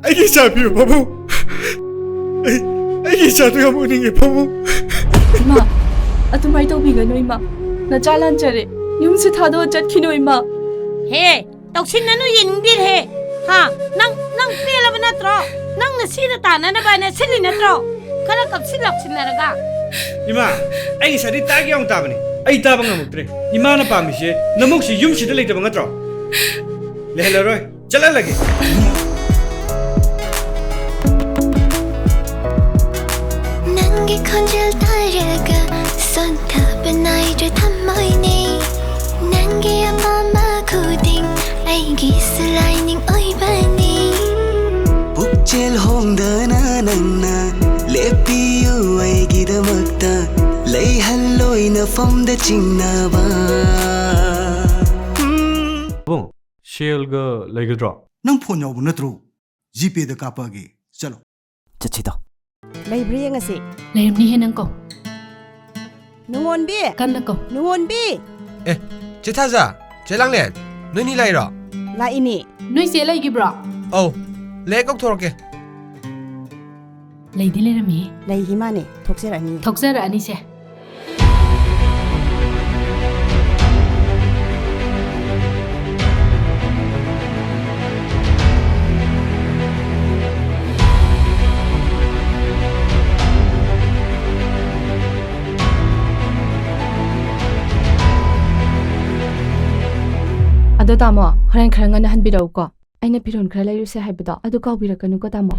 아기 잡이요 바보. 아기 잡이가 뭐는 게 바보. 이마, 아tumai tawbigano ima. Na chalan chare. Yum se thado chatkino ima. He, toksinanu yinbir he. Ha, nang pela banatro. Nang nasira tana na ba na sili natro. Kara kapsilak sinaraga. 이마, 아기 살이 딱이 형 따보니. 아이 따방 아무튼 이마나 밤이시 너목시 윰시들 레이트 방아트로. 레헬로이, 잘라라게. nangi konjal taraga sonta banai re thamoini nangi amama khuding aigi sliding oi bani pukchel hongdana nanna lepiyu aigi damakta lei halloi na famda chingnaba 봉 쉘가 레이드로. nang phone yaw na tro gp da kapa gi chalo chachida Library ngasi. Layamni he nang ko. Nungonbi. Kan na ko. Nungonbi. 제타자 제랑렌 너니 라이라 La ini. Noi se lay gi bra. 어 레꼭 토르게 Lay dile rami. La himane thokserani. Thoksara ani se. Ado tamo, horen khrangan han bidau ko. Aina piron khra layu se haibada. Ado ka birakanu ko tamo.